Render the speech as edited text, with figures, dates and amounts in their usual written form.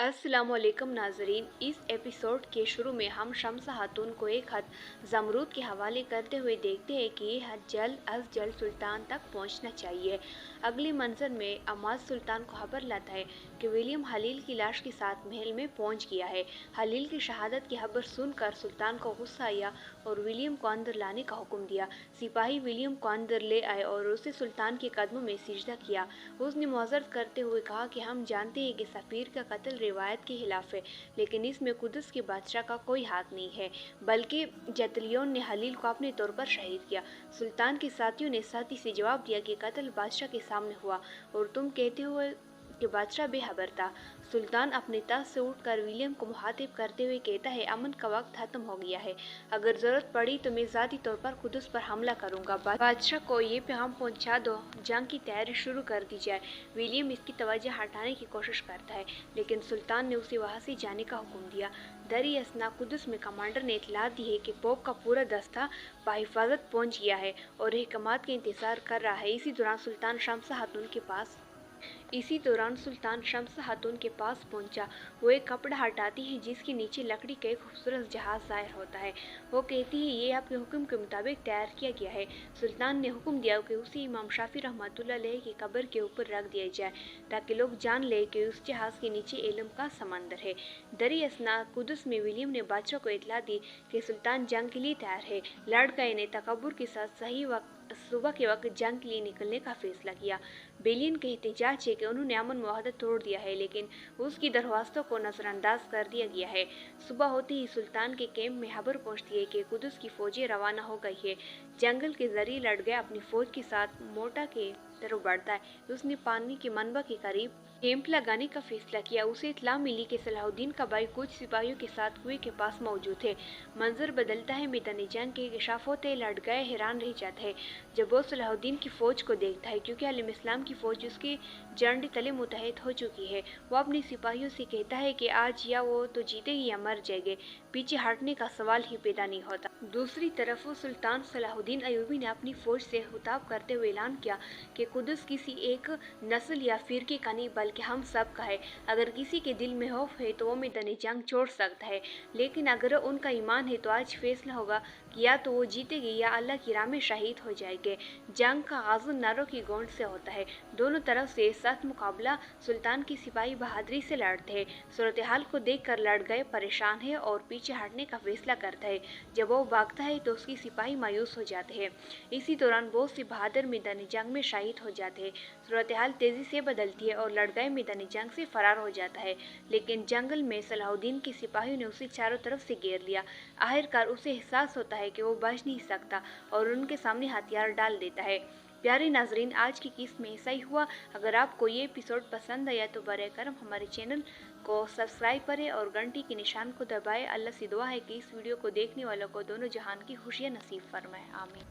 अस्सलामुअलैकुम नाजरीन। इस एपिसोड के शुरू में हम शम्सा खातून को एक खत जमरूद के हवाले करते हुए देखते हैं कि यह खत जल्द अज जल्द सुल्तान तक पहुंचना चाहिए। अगले मंजर में अम्माज सुल्तान को खबर लाता है कि विलियम हलील की लाश के साथ महल में पहुंच गया है। हलील की शहादत की खबर सुनकर सुल्तान को गुस्सा आया और विलियम को अंदर लाने का हुक्म दिया। सिपाही विलियम को अंदर ले आए और उसे सुल्तान के कदमों में सिजदा किया। उसने मुआज़रत करते हुए कहा कि हम जानते हैं कि सफ़ीर का कत्ल रिवायत के खिलाफ है, लेकिन इसमें कुदस के बादशाह का कोई हाथ नहीं है, बल्कि जतलियोन ने हलील को अपने तौर पर शहीद किया। सुल्तान के साथियों ने सख्ती से जवाब दिया कि कत्ल बादशाह के सामने हुआ और तुम कहते हो कि बादशाह बेखबर था। सुल्तान अपने तख्त से उठकर विलियम को मुखातिब करते हुए कहता है, अमन का वक्त खत्म हो गया है। अगर ज़रूरत पड़ी तो मैं ज़ाती तौर पर कुदस पर हमला करूँगा। बादशाह को ये पैगाम पहुँचा दो, जंग की तैयारी शुरू कर दी जाए। विलियम इसकी तवज्जो हटाने की कोशिश करता है, लेकिन सुल्तान ने उसे वहाँ से जाने का हुक्म दिया। दरी असना कुदस में कमांडर ने इतला दी है कि पोप का पूरा दस्ता बाहिफाजत पहुँच गया है और अहकामात का इंतज़ार कर रहा है। इसी दौरान सुल्तान शम्सा खातून के पास पहुंचा। वो एक कपड़ा हटाती है जिसके नीचे लकड़ी का एक खूबसूरत जहाज ज़ाहिर होता है। वो कहती है, ये आपके हुक्म के मुताबिक तैयार किया गया है। सुल्तान ने हुक्म दिया कि उसे इमाम शाफी रहमतुल्लाह अलैह की कब्र के ऊपर रख दिया जाए, ताकि लोग जान ले कि उस जहाज के नीचे इल्म का समंदर है। दरी असना कुदस में विलियम ने बादशाह को इतला दी कि सुल्तान जंग के लिए तैयार है। लड़काई ने तकब्बुर के साथ सही वक्त सुबह के वक्त जंग के लिए निकलने का फैसला किया। बेलियन के एहतजाज है कि उन्होंने अमन मुआहदा तोड़ दिया है, लेकिन उसकी दरख्वास्तों को नज़रअंदाज कर दिया गया है। सुबह होते ही सुल्तान के कैंप में खबर पहुंचती है कि कुदस की फौजें रवाना हो गई है। जंगल के जरिए लड़ गया अपनी फौज के साथ मोटा के तरफ बढ़ता है। उसने पानी के मनबा के करीब कैंप लगाने का फैसला किया। उसे इत्तला मिली कि सलाहुद्दीन का भाई कुछ सिपाहियों के साथ कुएं के पास मौजूद है। मंजर बदलता है। मैदान जंग के इंकशाफ होते ही लड़गाए हैरान रह जाता है जब वो सलाहुद्दीन की फौज को देखता है, क्योंकि अलैहिस्सलाम की फौज उसके झंडे तले मुतहद हो चुकी है। वो अपने सिपाहियों से कहता है कि आज या वो तो जीतेगी या मर जाएंगे, पीछे हटने का सवाल ही पैदा नहीं होता। दूसरी तरफ सुल्तान सलाहुद्दीन अयूबी ने अपनी फौज से खिताब करते हुए ऐलान किया कि कुदस किसी एक नस्ल या फिरके का नहीं, बल्कि हम सब का है। अगर किसी के दिल में खौफ है तो वो मैदान जंग छोड़ सकता है, लेकिन अगर उनका ईमान है तो आज फैसला होगा कि या तो वो जीतेगी या अल्लाह की राह में शहीद हो जाएंगे। जंग का आगाज़ नारों की गूंज से होता है। दोनों तरफ से सख्त मुकाबला। सुल्तान के सिपाही बहादुरी से लड़ते हैं। सूरत हाल को देखकर लड़गाए परेशान है और पीछे हटने का फैसला करता है। जब वो भागता है तो उसकी सिपाही मायूस हो जाते हैं। इसी दौरान बहुत से बहादुर मैदानी जंग में शहीद हो जाते हैं। सूरत हाल तेजी से बदलती है और लड़गाए मैदानी जंग से फरार हो जाता है, लेकिन जंगल में सलाहुद्दीन के सिपाहियों ने उसे चारों तरफ से घेर लिया। आखिरकार उसे एहसास होता है कि वो बच नहीं सकता और उनके सामने हथियार डाल देता है। प्यारे नाजरीन, आज की किस्त में ऐसा ही हुआ। अगर आपको ये एपिसोड पसंद आया तो बरे करम हमारे चैनल को सब्सक्राइब करें और घंटी के निशान को दबाएं। अल्लाह से दुआ है कि इस वीडियो को देखने वालों को दोनों जहान की खुशियाँ नसीब फरमाए। आमीन।